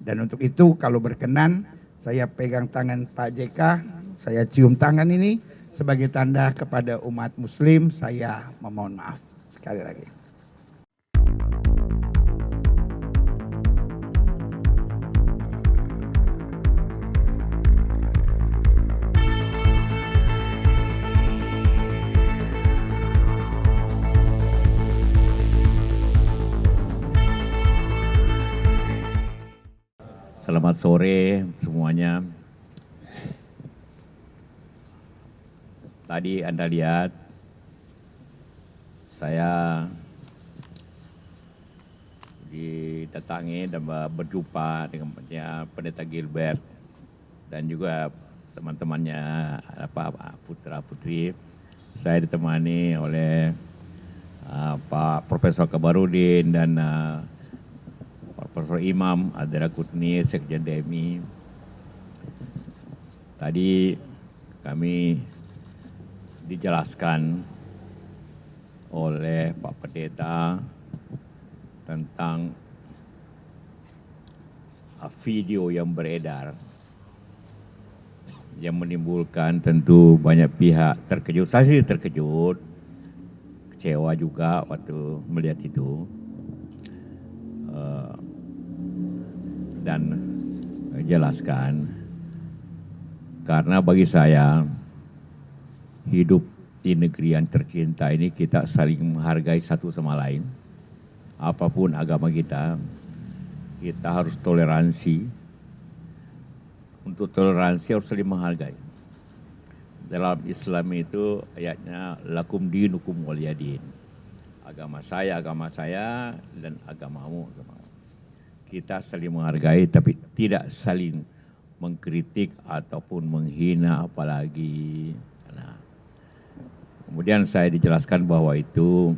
Dan untuk itu kalau berkenan saya pegang tangan Pak JK, saya cium tangan ini sebagai tanda kepada umat muslim, saya memohon maaf sekali lagi. Selamat sore semuanya. Tadi Anda lihat saya didatangi dan berjumpa dengan Pendeta Gilbert dan juga teman-temannya putra-putri. Saya ditemani oleh Pak Profesor Kabarudin dan Profesor Imam Adira Kutni, Sekjen DMI. Tadi kami dijelaskan oleh Pak Pendeta tentang video yang beredar yang menimbulkan tentu banyak pihak terkejut. Saya sih terkejut, kecewa juga waktu melihat itu. Dan jelaskan, karena bagi saya hidup di negeri yang tercinta ini kita saling menghargai satu sama lain. Apapun agama kita harus toleransi. Untuk toleransi harus saling menghargai. Dalam Islam itu ayatnya lakum dinukum waliyadin. Agama saya, dan agamamu, agamamu. Kita saling menghargai tapi tidak saling mengkritik ataupun menghina apalagi. Nah, kemudian saya dijelaskan bahwa itu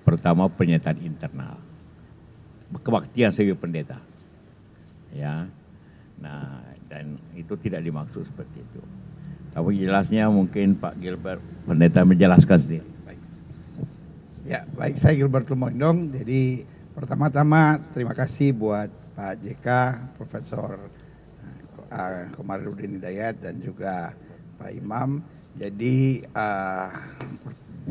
pertama pernyataan internal, kebaktian sebagai pendeta, ya. Nah, dan itu tidak dimaksud seperti itu. Tapi jelasnya mungkin Pak Gilbert pendeta menjelaskan sendiri. Ya, baik, saya Gilbert Lumondong. Jadi pertama-tama terima kasih buat Pak JK, Profesor Komarudin Hidayat dan juga Pak Imam. Jadi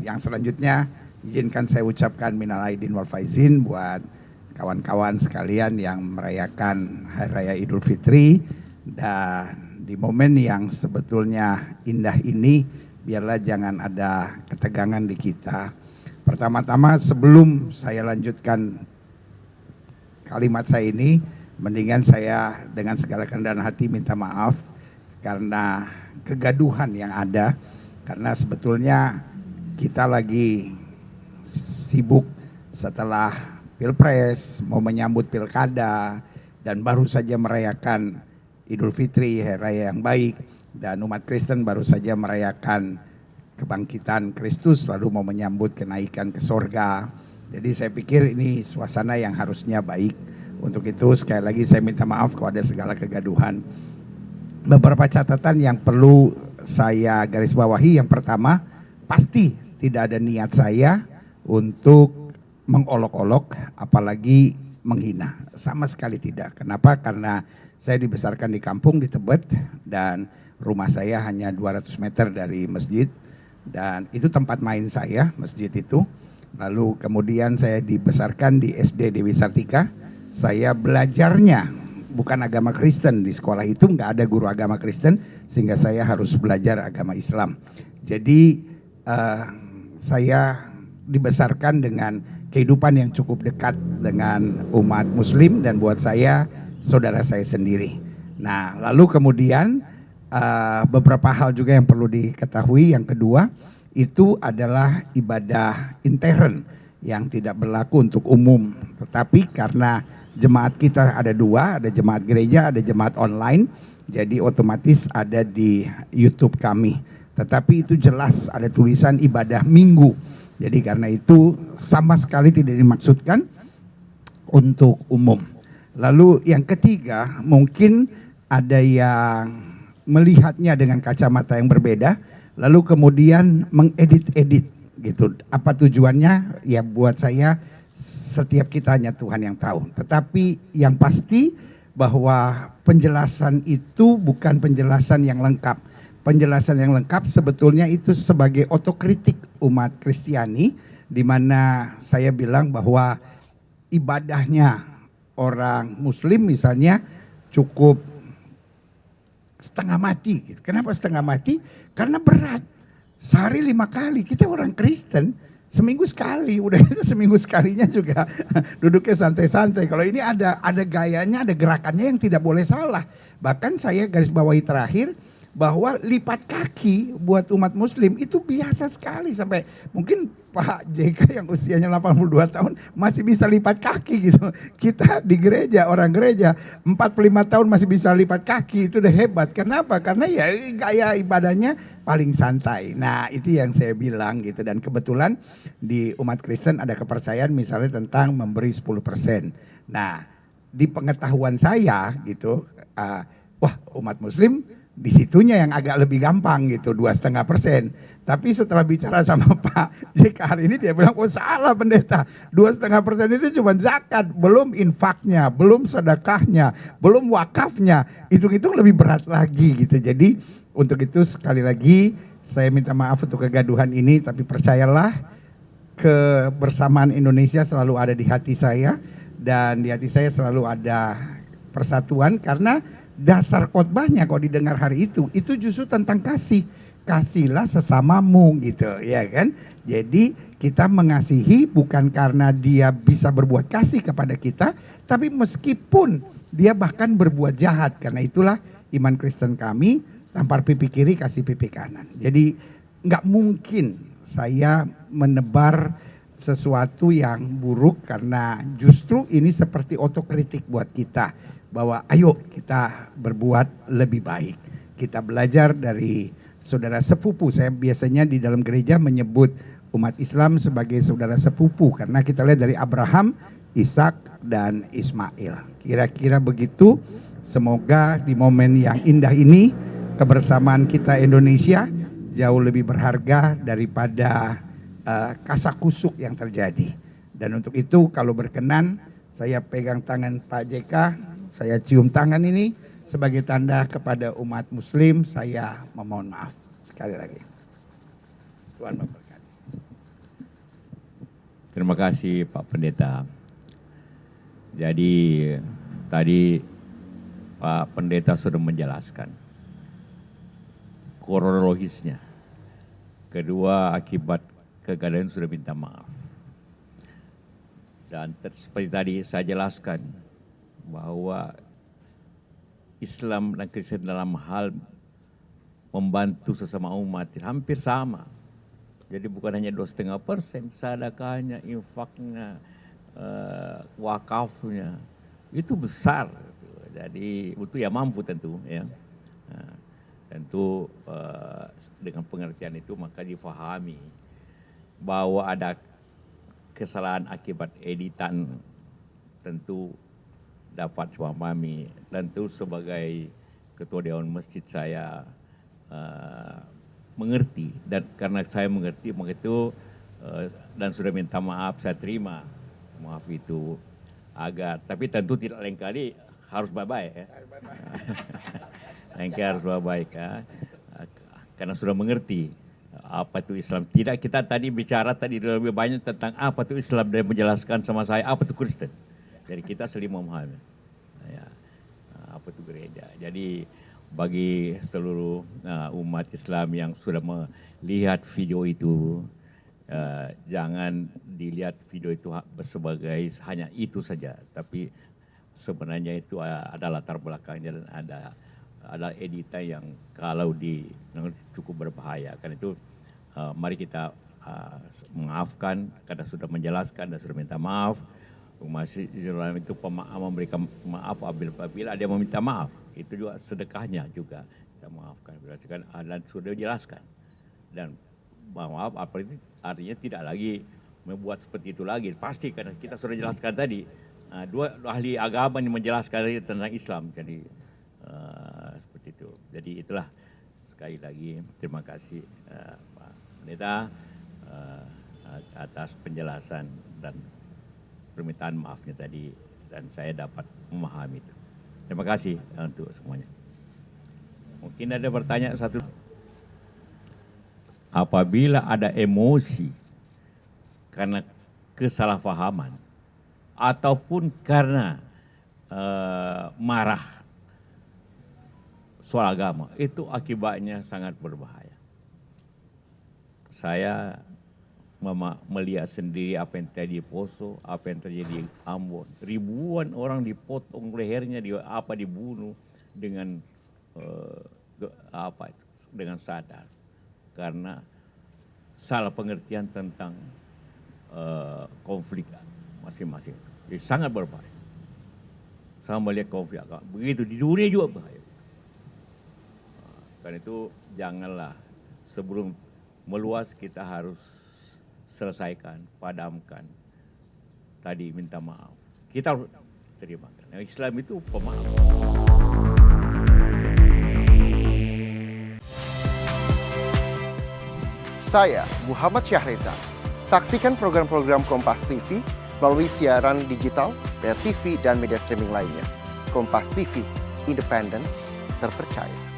yang selanjutnya izinkan saya ucapkan minal aidin wal faizin buat kawan-kawan sekalian yang merayakan Hari Raya Idul Fitri. Dan di momen yang sebetulnya indah ini, biarlah jangan ada ketegangan di kita. Pertama-tama sebelum saya lanjutkan kalimat saya ini, mendingan saya dengan segala kerendahan hati minta maaf karena kegaduhan yang ada. Karena sebetulnya kita lagi sibuk setelah Pilpres, mau menyambut Pilkada, dan baru saja merayakan Idul Fitri, Hari Raya yang baik, dan umat Kristen baru saja merayakan kebangkitan Kristus, lalu mau menyambut kenaikan ke sorga. Jadi saya pikir ini suasana yang harusnya baik. Untuk itu sekali lagi saya minta maaf kalau ada segala kegaduhan. Beberapa catatan yang perlu saya garis bawahi. Yang pertama, pasti tidak ada niat saya untuk mengolok-olok apalagi menghina. Sama sekali tidak. Kenapa? Karena saya dibesarkan di kampung di Tebet dan rumah saya hanya 200 meter dari masjid. Dan itu tempat main saya, masjid itu. Lalu kemudian saya dibesarkan di SD Dewi Sartika. Saya belajarnya bukan agama Kristen. Di sekolah itu nggak ada guru agama Kristen, sehingga saya harus belajar agama Islam. Jadi saya dibesarkan dengan kehidupan yang cukup dekat dengan umat Muslim dan buat saya saudara saya sendiri. Nah, lalu kemudian beberapa hal juga yang perlu diketahui. Yang kedua, itu adalah ibadah intern yang tidak berlaku untuk umum. Tetapi karena jemaat kita ada dua, ada jemaat gereja, ada jemaat online, jadi otomatis ada di YouTube kami. Tetapi itu jelas ada tulisan ibadah minggu. Jadi karena itu sama sekali tidak dimaksudkan untuk umum. Lalu yang ketiga, mungkin ada yang melihatnya dengan kacamata yang berbeda, lalu kemudian mengedit-edit gitu. Apa tujuannya? Ya buat saya setiap kita hanya Tuhan yang tahu. Tetapi yang pasti bahwa penjelasan itu bukan penjelasan yang lengkap. Penjelasan yang lengkap sebetulnya itu sebagai otokritik umat Kristiani, di mana saya bilang bahwa ibadahnya orang Muslim misalnya cukup setengah mati. Kenapa setengah mati? Karena berat. Sehari 5 kali. Kita orang Kristen seminggu sekali. Udah itu seminggu sekalinya juga duduknya santai-santai. Kalau ini ada gayanya, ada gerakannya yang tidak boleh salah. Bahkan saya garis bawahi terakhir bahwa lipat kaki buat umat Muslim itu biasa sekali, sampai mungkin Pak JK yang usianya 82 tahun masih bisa lipat kaki gitu. Kita di gereja, orang gereja 45 tahun masih bisa lipat kaki, itu udah hebat. Kenapa? Karena ya gaya ibadahnya paling santai. Nah, itu yang saya bilang gitu. Dan kebetulan di umat Kristen ada kepercayaan misalnya tentang memberi 10%. Nah, di pengetahuan saya gitu, wah umat Muslim di situnya yang agak lebih gampang gitu, 2,5%. Tapi setelah bicara sama Pak JK hari ini, dia bilang, oh salah pendeta, 2,5% itu cuma zakat, belum infaknya, belum sedekahnya, belum wakafnya, hitung-hitung lebih berat lagi gitu. Jadi untuk itu sekali lagi saya minta maaf untuk kegaduhan ini, tapi percayalah kebersamaan Indonesia selalu ada di hati saya, dan di hati saya selalu ada persatuan, karena dasar khotbahnya kalau didengar hari itu justru tentang kasih. Kasihlah sesamamu gitu ya kan. Jadi kita mengasihi bukan karena dia bisa berbuat kasih kepada kita, tapi meskipun dia bahkan berbuat jahat. Karena itulah iman Kristen kami, tampar pipi kiri kasih pipi kanan. Jadi nggak mungkin saya menebar sesuatu yang buruk, karena justru ini seperti otokritik buat kita, bahwa ayo kita berbuat lebih baik. Kita belajar dari saudara sepupu. Saya biasanya di dalam gereja menyebut umat Islam sebagai saudara sepupu, karena kita lihat dari Abraham, Ishak, dan Ismail. Kira-kira begitu. Semoga di momen yang indah ini kebersamaan kita Indonesia jauh lebih berharga daripada kasakusuk yang terjadi. Dan untuk itu kalau berkenan saya pegang tangan Pak JK, saya cium tangan ini sebagai tanda kepada umat Muslim, saya memohon maaf sekali lagi. Tuhan memberkati. Terima kasih Pak Pendeta. Jadi tadi Pak Pendeta sudah menjelaskan kronologisnya. Kedua, akibat kegaduhan sudah minta maaf. Dan seperti tadi saya jelaskan bahwa Islam dan Kristen dalam hal membantu sesama umat hampir sama. Jadi bukan hanya 2,5%, sedekahnya, infaknya, wakafnya itu besar. Jadi itu ya mampu tentu ya. Nah, tentu dengan pengertian itu maka difahami bahwa ada kesalahan akibat editan, tentu dapat dipahami. Tentu sebagai ketua Dewan Masjid saya mengerti, dan karena saya mengerti maka itu dan sudah minta maaf, saya terima maaf itu agak, tapi tentu tidak lain kali harus baik-baik ya. Lain kali harus baik-baik ya. Karena sudah mengerti apa itu Islam. Tidak, kita tadi bicara tadi lebih banyak tentang apa itu Islam dan menjelaskan sama saya apa itu Kristen. Jadi kita saling memahami ya, apa itu gereja. Jadi bagi seluruh umat Islam yang sudah melihat video itu, jangan dilihat video itu sebagai hanya itu saja, tapi sebenarnya itu ada latar belakangnya dan ada editan yang kalau cukup berbahaya. Karena itu mari kita memaafkan karena sudah menjelaskan dan sudah minta maaf. Masih Islam itu memberikan maaf apabila ada yang meminta maaf. Itu juga sedekahnya juga kita maafkan. Dan sudah dijelaskan. Dan maaf artinya tidak lagi membuat seperti itu lagi. Pasti karena kita sudah jelaskan tadi. Dua ahli agama yang menjelaskan tentang Islam. Jadi seperti itu. Jadi itulah sekali lagi terima kasih Pak Pendeta atas penjelasan dan permintaan maafnya tadi, dan saya dapat memahami itu. Terima kasih untuk semuanya. Mungkin ada pertanyaan satu. Apabila ada emosi karena kesalahpahaman ataupun karena marah soal agama, itu akibatnya sangat berbahaya. Saya melihat sendiri apa yang terjadi di Poso, apa yang terjadi di Ambon. Ribuan orang dipotong lehernya, dibunuh dengan dengan sadar, karena salah pengertian tentang konflik masing-masing. Jadi sangat berbahaya. Saya melihat konflik agama begitu di dunia juga bahaya. Karena itu janganlah sebelum meluas kita harus selesaikan, padamkan. Tadi minta maaf. Kita harus terima. Islam itu pemaaf. Saya Muhammad Syahreza. Saksikan program-program Kompas TV melalui siaran digital, pay TV, dan media streaming lainnya. Kompas TV, independen, terpercaya.